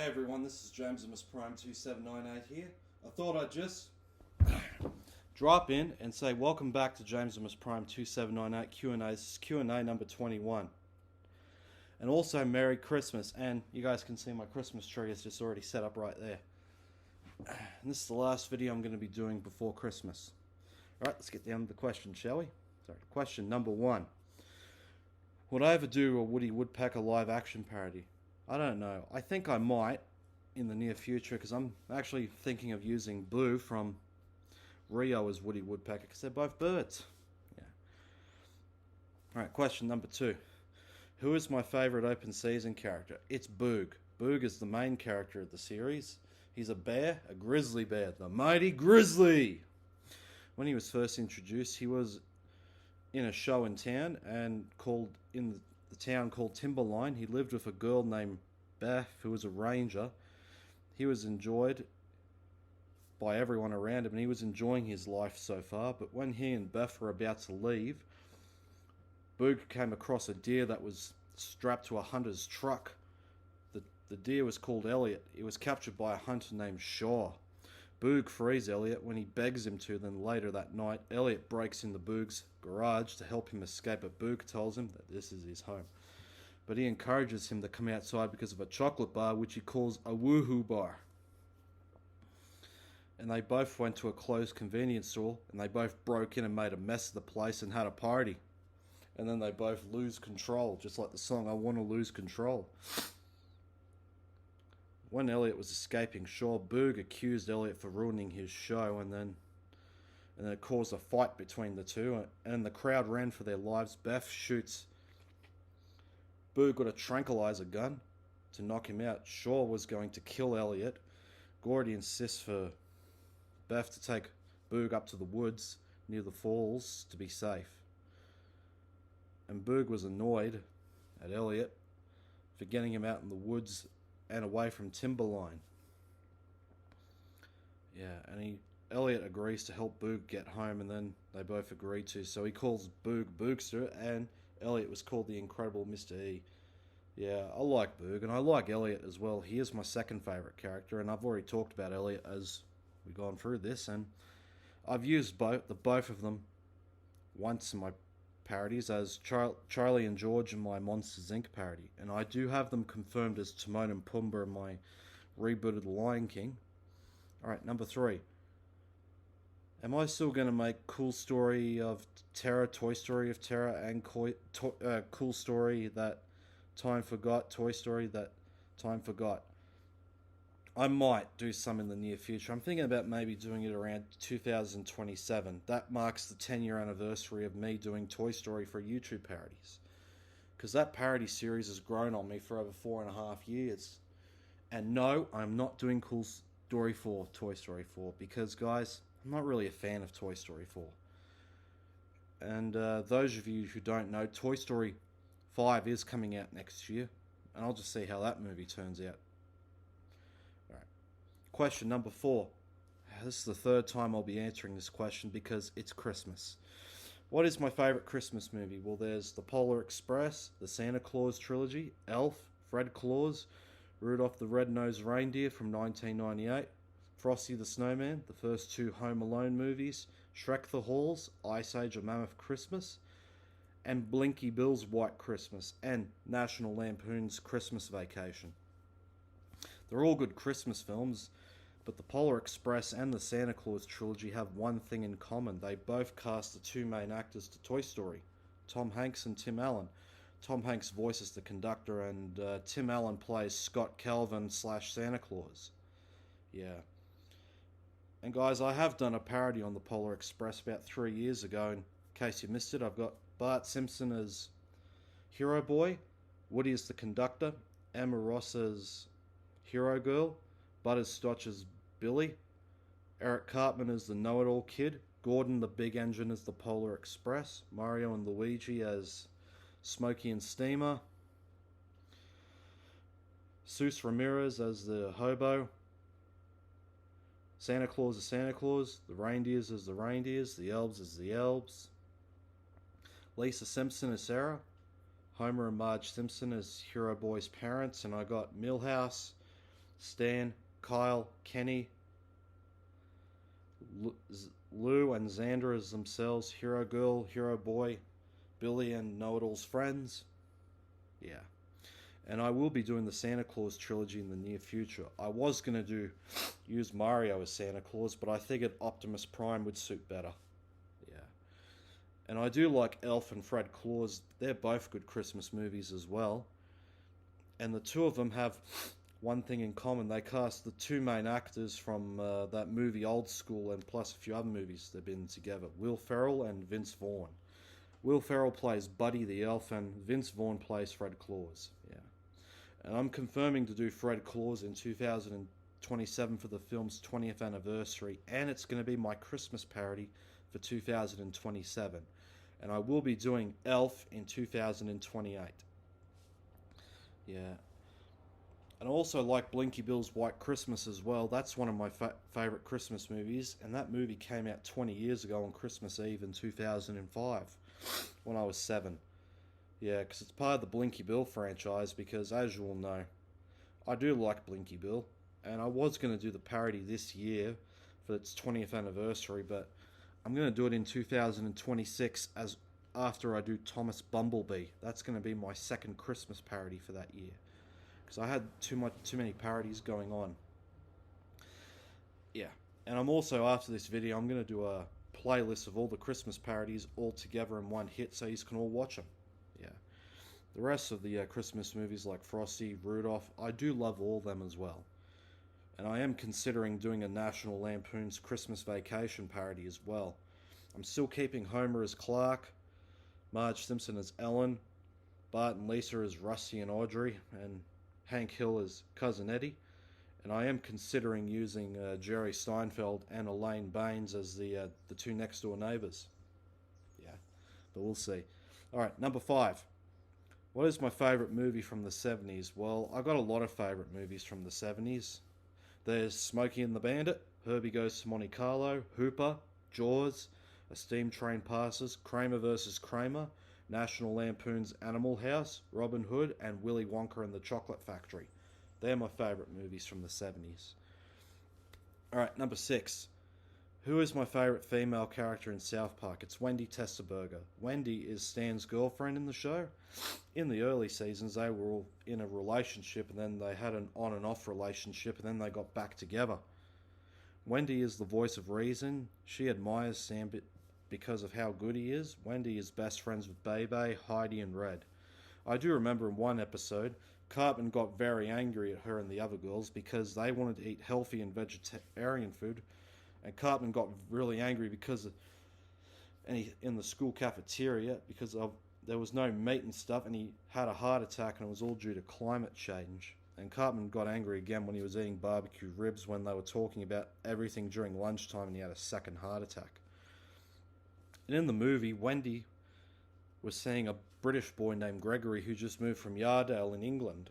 everyone, this is JamesimusPrime2798 here. I thought I'd just drop in and say welcome back to JamesimusPrime2798 Q&A. This is Q&A number 21. And also Merry Christmas, and you guys can see my Christmas tree is just already set up right there. And this is the last video I'm going to be doing before Christmas. Alright, let's get down to the question, shall we? Sorry, question number 1. Would I ever do a Woody Woodpecker live action parody? I don't know. I think I might in the near future because I'm actually thinking of using Blue from Rio as Woody Woodpecker because they're both birds. Yeah. Alright, question number 2. Who is my favourite open season character? It's Boog. Boog is the main character of the series. He's a bear, a grizzly bear, the mighty grizzly. When he was first introduced, he was in a show in town and called in the town called Timberline. He lived with a girl named Beth who was a ranger. He was enjoyed by everyone around him and he was enjoying his life so far, but when he and Beth were about to leave, Boog came across a deer that was strapped to a hunter's truck. The deer was called Elliot. It was captured by a hunter named Shaw. Boog frees Elliot when he begs him to. Then later that night, Elliot breaks into Boog's garage to help him escape, but Boog tells him that this is his home. But he encourages him to come outside because of a chocolate bar which he calls a woohoo bar. And they both went to a closed convenience store and they both broke in and made a mess of the place and had a party. And then they both lose control, just like the song I Want to Lose Control. When Elliot was escaping Shaw, Boog accused Elliot for ruining his show, and then it caused a fight between the two, and the crowd ran for their lives. Beth shoots Boog with a tranquilizer gun to knock him out. Shaw was going to kill Elliot. Gordy insists for Beth to take Boog up to the woods near the falls to be safe. And Boog was annoyed at Elliot for getting him out in the woods and away from Timberline. Yeah, and Elliot agrees to help Boog get home, and then they both agree to. So he calls Boog Boogster, and Elliot was called the Incredible Mr. E. Yeah, I like Boog, and I like Elliot as well. He is my second favourite character, and I've already talked about Elliot as we've gone through this, and I've used both of them once in my parodies as Charlie and George in my Monsters Inc. parody, and I do have them confirmed as Timon and Pumbaa in my rebooted Lion King. Alright, number 3. Am I still going to make Cool Story of Terror, Toy Story of Terror, and Cool Story That Time Forgot, Toy Story That Time Forgot? I might do some in the near future. I'm thinking about maybe doing it around 2027. That marks the 10-year anniversary of me doing Toy Story for YouTube parodies. Because that parody series has grown on me for over 4.5 years. And no, I'm not doing Cool Story 4, Toy Story 4. Because, guys, I'm not really a fan of Toy Story 4. And those of you who don't know, Toy Story 5 is coming out next year. And I'll just see how that movie turns out. Question number 4. This is the third time I'll be answering this question because it's Christmas. What is my favourite Christmas movie? Well, there's The Polar Express, the Santa Claus trilogy, Elf, Fred Claus, Rudolph the Red-Nosed Reindeer from 1998, Frosty the Snowman, the first 2 Home Alone movies, Shrek the Halls, Ice Age: A Mammoth Christmas, and Blinky Bill's White Christmas, and National Lampoon's Christmas Vacation. They're all good Christmas films, but The Polar Express and the Santa Claus trilogy have one thing in common. They both cast the 2 main actors to Toy Story, Tom Hanks and Tim Allen. Tom Hanks voices the conductor and Tim Allen plays Scott Calvin / Santa Claus. Yeah. And guys, I have done a parody on The Polar Express about 3 years ago. In case you missed it, I've got Bart Simpson as Hero Boy, Woody as the conductor, Emma Ross as Hero Girl, Butterscotch as Billy, Eric Cartman as the Know-It-All Kid, Gordon the Big Engine as the Polar Express, Mario and Luigi as Smokey and Steamer, Seuss Ramirez as the Hobo, Santa Claus as Santa Claus, the Reindeers as the Reindeers, the Elves as the Elves, Lisa Simpson as Sarah, Homer and Marge Simpson as Hero Boy's parents, and I got Milhouse, Stan, Kyle, Kenny, Lou and Xander as themselves, Hero Girl, Hero Boy, Billy and Know-It-All's friends. Yeah. And I will be doing the Santa Claus trilogy in the near future. I was going to use Mario as Santa Claus, but I figured Optimus Prime would suit better. Yeah. And I do like Elf and Fred Claus. They're both good Christmas movies as well. And the two of them have one thing in common. They cast the two main actors from that movie Old School and plus a few other movies they've been together. Will Ferrell and Vince Vaughn. Will Ferrell plays Buddy the Elf and Vince Vaughn plays Fred Claus. Yeah. And I'm confirming to do Fred Claus in 2027 for the film's 20th anniversary, and it's going to be my Christmas parody for 2027. And I will be doing Elf in 2028. Yeah. And I also like Blinky Bill's White Christmas as well. That's one of my favourite Christmas movies, and that movie came out 20 years ago on Christmas Eve in 2005 when I was 7. Yeah, because it's part of the Blinky Bill franchise, because as you all know, I do like Blinky Bill, and I was going to do the parody this year for its 20th anniversary, but I'm going to do it in 2026 as after I do Thomas Bumblebee. That's going to be my second Christmas parody for that year, because I had too many parodies going on. Yeah, and I'm also, after this video, I'm going to do a playlist of all the Christmas parodies all together in one hit so you can all watch them. Yeah. The rest of the Christmas movies like Frosty, Rudolph, I do love all of them as well. And I am considering doing a National Lampoon's Christmas Vacation parody as well. I'm still keeping Homer as Clark, Marge Simpson as Ellen, Bart and Lisa as Rusty and Audrey, and Hank Hill as Cousin Eddie. And I am considering using Jerry Steinfeld and Elaine Baines as the two next door neighbours. Yeah, but we'll see. Alright, number 5. What is my favourite movie from the 70s? Well, I got a lot of favourite movies from the 70s. There's Smokey and the Bandit, Herbie Goes to Monte Carlo, Hooper, Jaws, A Steam Train Passes, Kramer vs. Kramer, National Lampoon's Animal House, Robin Hood, and Willy Wonka and the Chocolate Factory. They're my favourite movies from the 70s. Alright, number 6. Who is my favourite female character in South Park? It's Wendy Testerberger. Wendy is Stan's girlfriend in the show. In the early seasons, they were all in a relationship, and then they had an on and off relationship, and then they got back together. Wendy is the voice of reason. She admires Stan because of how good he is. Wendy is best friends with Bebe, Heidi, and Red. I do remember in one episode, Cartman got very angry at her and the other girls because they wanted to eat healthy and vegetarian food. And Cartman got really angry because in the school cafeteria because there was no meat and stuff, and he had a heart attack, and it was all due to climate change. And Cartman got angry again when he was eating barbecue ribs when they were talking about everything during lunchtime, and he had a second heart attack. And in the movie, Wendy was seeing a British boy named Gregory who just moved from Yardale in England.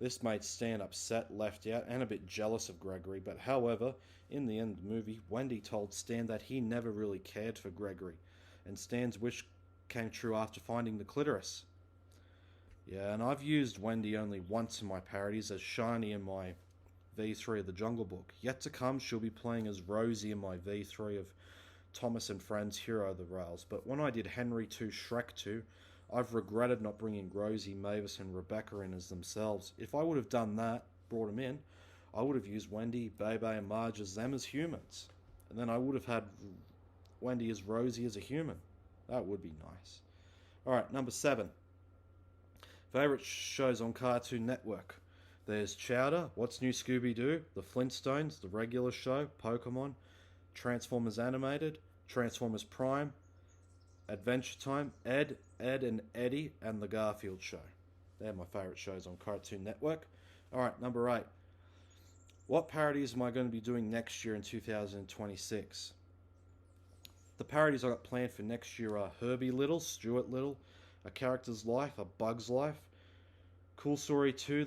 This made Stan upset, left out, and a bit jealous of Gregory, but however, in the end of the movie, Wendy told Stan that he never really cared for Gregory, and Stan's wish came true after finding the clitoris. Yeah, and I've used Wendy only once in my parodies as Shani in my V3 of the Jungle Book. Yet to come, she'll be playing as Rosie in my V3 of Thomas and Friends Hero of the Rails, but when I did Henry 2 Shrek 2, I've regretted not bringing Rosie, Mavis, and Rebecca in as themselves. If I would have done that, brought them in, I would have used Wendy, Bebe, and Marge as them as humans. And then I would have had Wendy as Rosie as a human. That would be nice. Alright, number 7. Favourite shows on Cartoon Network. There's Chowder, What's New Scooby-Doo, The Flintstones, The Regular Show, Pokemon, Transformers Animated, Transformers Prime, Adventure Time, Ed, and Eddie, and The Garfield Show. They're my favourite shows on Cartoon Network. Alright, number 8. What parodies am I going to be doing next year in 2026? The parodies I got planned for next year are Herbie Little, Stuart Little, A Character's Life, A Bug's Life, Cool Story 2,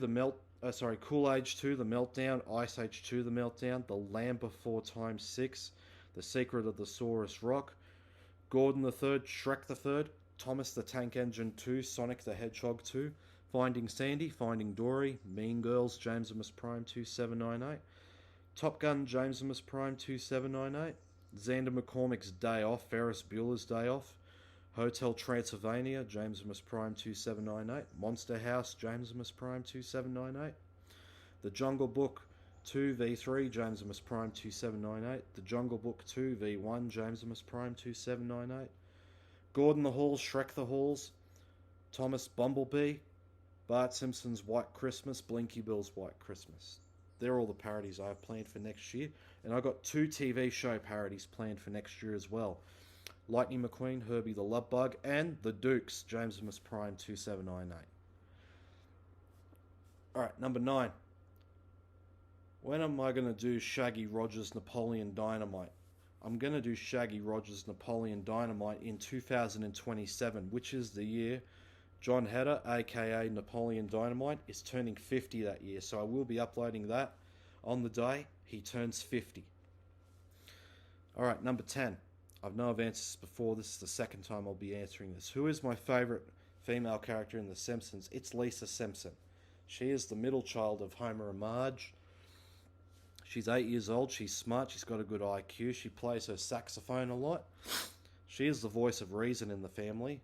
Cool Age 2, The Meltdown, Ice Age 2, The Meltdown, The Land Before Time 6, The Secret of the Saurus Rock, Gordon the Third, Shrek the Third, Thomas the Tank Engine 2, Sonic the Hedgehog 2, Finding Sandy, Finding Dory, Mean Girls, JamesimusPrime2798, Top Gun, JamesimusPrime2798, Xander McCormick's Day Off, Ferris Bueller's Day Off, Hotel Transylvania, JamesimusPrime2798, Monster House, JamesimusPrime2798, The Jungle Book 2v3, JamesimusPrime2798, The Jungle Book 2v1, JamesimusPrime2798, Gordon the Halls, Shrek the Halls, Thomas Bumblebee, Bart Simpson's White Christmas, Blinky Bill's White Christmas. They're all the parodies I have planned for next year. And I've got 2 TV show parodies planned for next year as well. Lightning McQueen, Herbie the Love Bug, and The Dukes, JamesimusPrime2798. Alright, number 9. When am I going to do Shaggy Rogers Napoleon Dynamite? I'm going to do Shaggy Rogers Napoleon Dynamite in 2027, which is the year John Heder, aka Napoleon Dynamite, is turning 50 that year. So I will be uploading that on the day he turns 50. Alright, number 10. I know I've answered this before. This is the second time I'll be answering this. Who is my favourite female character in The Simpsons? It's Lisa Simpson. She is the middle child of Homer and Marge. She's 8 years old. She's smart. She's got a good IQ. She plays her saxophone a lot. She is the voice of reason in the family.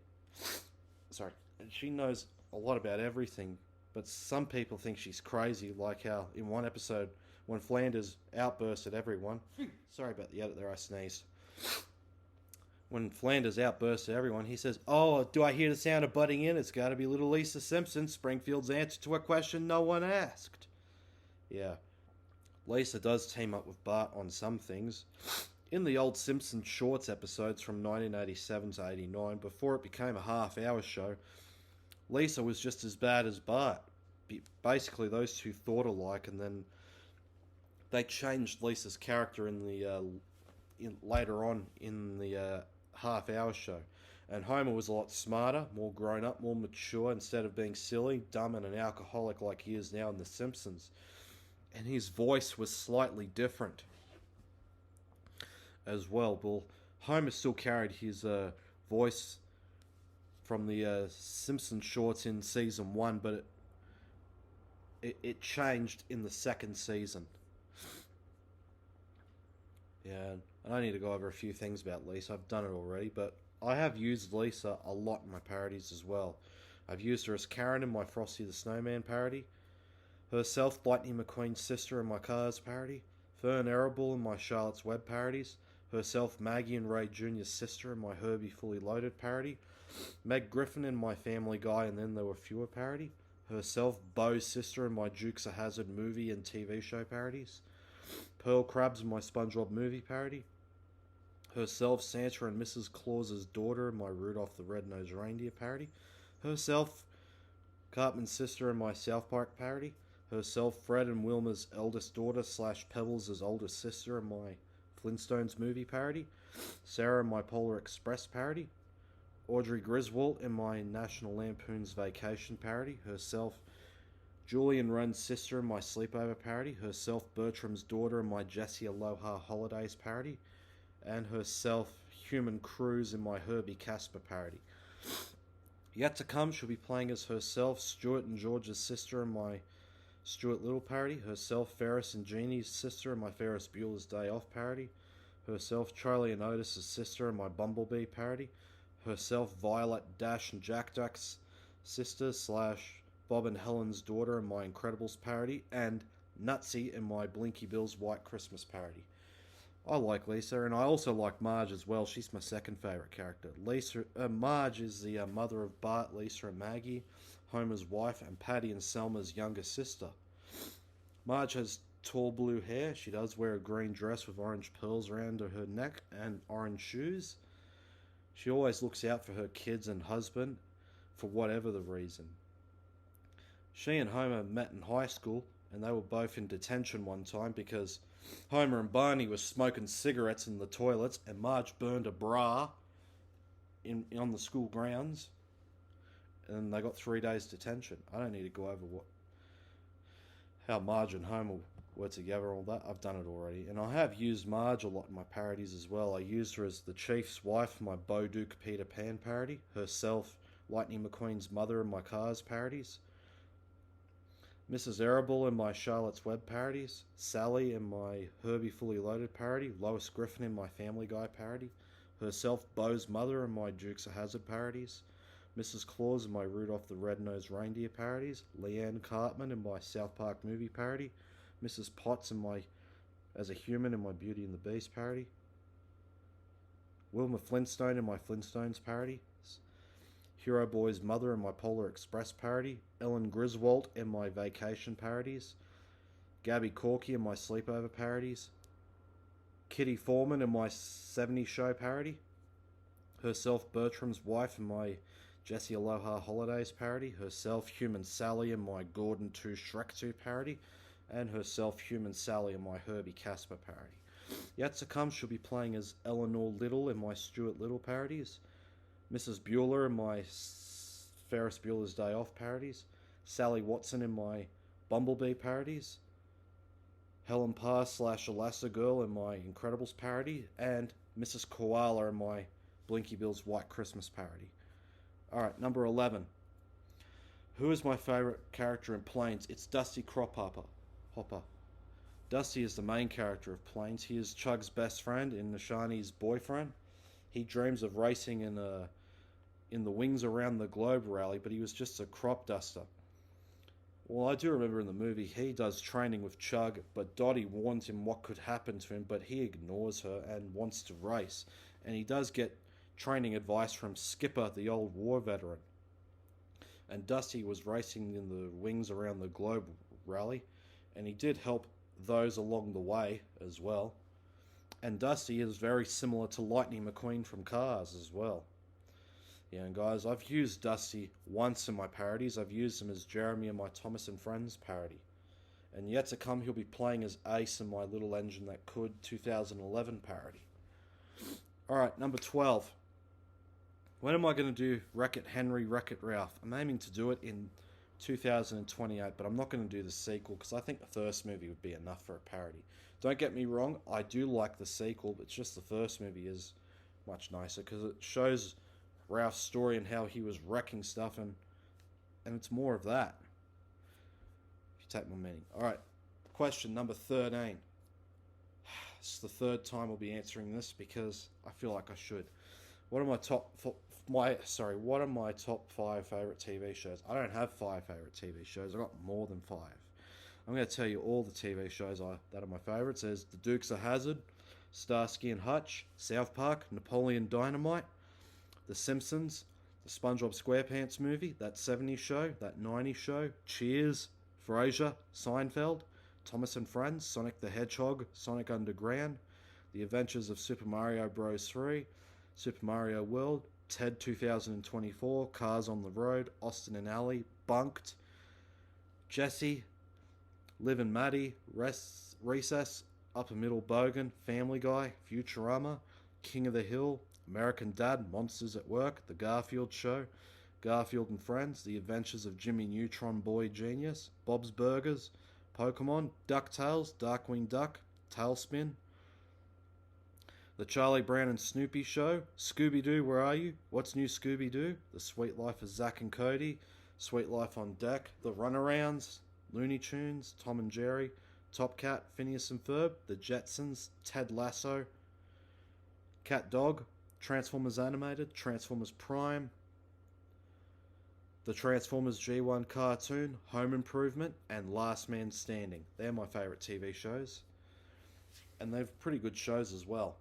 Sorry. And she knows a lot about everything, but some people think she's crazy, like how in one episode when Flanders outbursts at everyone. Sorry about the edit there, I sneezed. When Flanders outbursts at everyone, he says, "Oh, do I hear the sound of butting in? It's got to be little Lisa Simpson, Springfield's answer to a question no one asked." Yeah. Lisa does team up with Bart on some things. In the old Simpsons Shorts episodes from 1987 to 89, before it became a half-hour show, Lisa was just as bad as Bart. Basically, those two thought alike, and then they changed Lisa's character in the later on in the half-hour show. And Homer was a lot smarter, more grown-up, more mature, instead of being silly, dumb, and an alcoholic like he is now in The Simpsons. And his voice was slightly different as well. Well, Homer still carried his voice from the Simpsons shorts in season 1, but it changed in the second season. Yeah, and I need to go over a few things about Lisa. I've done it already, but I have used Lisa a lot in my parodies as well. I've used her as Karen in my Frosty the Snowman parody, herself, Lightning McQueen's sister in my Cars parody, Fern Ereball in my Charlotte's Web parodies, herself, Maggie and Ray Jr.'s sister in my Herbie Fully Loaded parody, Meg Griffin in my Family Guy and Then There Were Fewer parody, herself, Bo's sister in my Dukes of Hazzard movie and TV show parodies, Pearl Krabs in my SpongeBob movie parody, herself, Santa and Mrs. Claus's daughter in my Rudolph the Red-Nosed Reindeer parody, herself, Cartman's sister in my South Park parody, herself, Fred and Wilma's eldest daughter / Pebbles' oldest sister in my Flintstones movie parody, Sarah in my Polar Express parody, Audrey Griswold in my National Lampoon's Vacation parody, herself, Julie and Ren's sister in my Sleepover parody, herself, Bertram's daughter in my Jessie Aloha Holidays parody, and herself, Human Cruise in my Herbie Casper parody. Yet to come, she'll be playing as herself, Stuart and George's sister in my Stuart Little parody, herself, Ferris and Jeannie's sister in my Ferris Bueller's Day Off parody, herself, Charlie and Otis's sister in my Bumblebee parody, herself, Violet, Dash and Jack Jack's sister / Bob and Helen's daughter in my Incredibles parody, and Nutsy in my Blinky Bill's White Christmas parody. I like Lisa, and I also like Marge as well. She's my second favourite character. Marge is the mother of Bart, Lisa and Maggie, Homer's wife, and Patty and Selma's younger sister. Marge has tall blue hair. She does wear a green dress with orange pearls around her neck and orange shoes. She always looks out for her kids and husband for whatever the reason. She and Homer met in high school, and they were both in detention one time because Homer and Barney were smoking cigarettes in the toilets, and Marge burned a bra on the school grounds, and they got 3 days detention. I don't need to go over how Marge and Homer were together, all that. I've done it already, and I have used Marge a lot in my parodies as well. I used her as the Chief's wife in my Bo Duke Peter Pan parody, herself, Lightning McQueen's mother in my Cars parodies, Mrs. Arable in my Charlotte's Web parodies, Sally in my Herbie Fully Loaded parody, Lois Griffin in my Family Guy parody, herself Bo's mother in my Dukes of Hazzard parodies, Mrs. Claus in my Rudolph the Red-Nosed Reindeer parodies, Leanne Cartman in my South Park movie parody, Mrs. Potts in my As a Human in my Beauty and the Beast parody, Wilma Flintstone in my Flintstones parody, Hero Boy's mother in my Polar Express parody, Ellen Griswold in my Vacation parodies, Gabby Corky in my Sleepover parodies, Kitty Foreman in my 70s Show parody, herself Bertram's wife in my Jessie Aloha Holidays parody, herself Human Sally in my Gordon 2 Shrek 2 parody, and herself Human Sally in my Herbie Casper parody. Yet to come, she'll be playing as Eleanor Little in my Stuart Little parodies, Mrs. Bueller in my Ferris Bueller's Day Off parodies, Sally Watson in my Bumblebee parodies, Helen Parr / Elastigirl in my Incredibles parody, and Mrs. Koala in my Blinky Bill's White Christmas parody. Alright, number 11. Who is my favourite character in Planes? It's Dusty Hopper. Dusty is the main character of Planes. He is Chug's best friend and Nishani's boyfriend. He dreams of racing in the Wings Around the Globe rally, but he was just a crop duster. Well, I do remember in the movie he does training with Chug, but Dottie warns him what could happen to him, but he ignores her and wants to race. And he does get training advice from Skipper, the old war veteran. And Dusty was racing in the Wings Around the Globe rally, and he did help those along the way as well. And Dusty is very similar to Lightning McQueen from Cars as well. Yeah, and guys, I've used Dusty once in my parodies. I've used him as Jeremy in my Thomas and Friends parody. And yet to come, he'll be playing as Ace in my Little Engine That Could 2011 parody. Alright, number 12. When am I going to do Wreck-It Henry, Wreck-It Ralph? I'm aiming to do it in 2028, but I'm not going to do the sequel because I think the first movie would be enough for a parody. Don't get me wrong, I do like the sequel, but it's just the first movie is much nicer because it shows Ralph's story and how he was wrecking stuff, and it's more of that. If you take my meaning. Alright, question number 13. It's the third time I'll be answering this because I feel like I should. What are my top 5 favourite TV shows? I don't have 5 favourite TV shows. I've got more than 5. I'm going to tell you all the TV shows that are my favourites. There's The Dukes of Hazzard, Starsky and Hutch, South Park, Napoleon Dynamite, The Simpsons, The SpongeBob SquarePants movie, That 70s Show, That 90s Show, Cheers, Frasier, Seinfeld, Thomas and Friends, Sonic the Hedgehog, Sonic Underground, The Adventures of Super Mario Bros. 3, Super Mario World, Ted 2024, Cars on the Road, Austin and Ally, Bunked, Jesse, Liv and Maddie, Recess, Upper Middle Bogan, Family Guy, Futurama, King of the Hill, American Dad, Monsters at Work, The Garfield Show, Garfield and Friends, The Adventures of Jimmy Neutron Boy Genius, Bob's Burgers, Pokemon, DuckTales, Darkwing Duck, Tailspin, The Charlie Brown and Snoopy Show, Scooby-Doo, Where Are You? What's New Scooby-Doo? The Sweet Life of Zack and Cody, Sweet Life on Deck, The Runarounds, Looney Tunes, Tom and Jerry, Top Cat, Phineas and Ferb, The Jetsons, Ted Lasso, Cat Dog, Transformers Animated, Transformers Prime, the Transformers G1 cartoon, Home Improvement, and Last Man Standing. They're my favourite TV shows. And they've pretty good shows as well.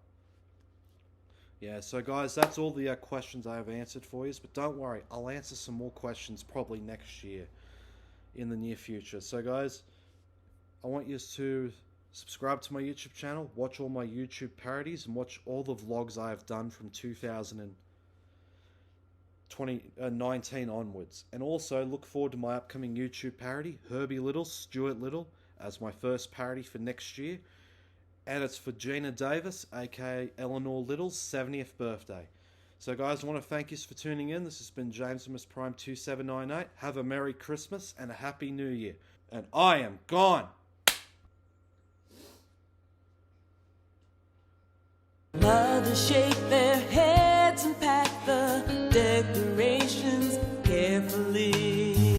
Yeah, so guys, that's all the questions I have answered for you. But don't worry, I'll answer some more questions probably next year, in the near future. So guys, I want you to subscribe to my YouTube channel, watch all my YouTube parodies, and watch all the vlogs I have done from 2019 onwards. And also look forward to my upcoming YouTube parody, Herbie Little, Stuart Little, as my first parody for next year. And it's for Gina Davis, aka Eleanor Little's 70th birthday. So guys, I want to thank you for tuning in. This has been JamesimusPrime2798. Have a Merry Christmas and a Happy New Year. And I am gone. Mothers shake their heads.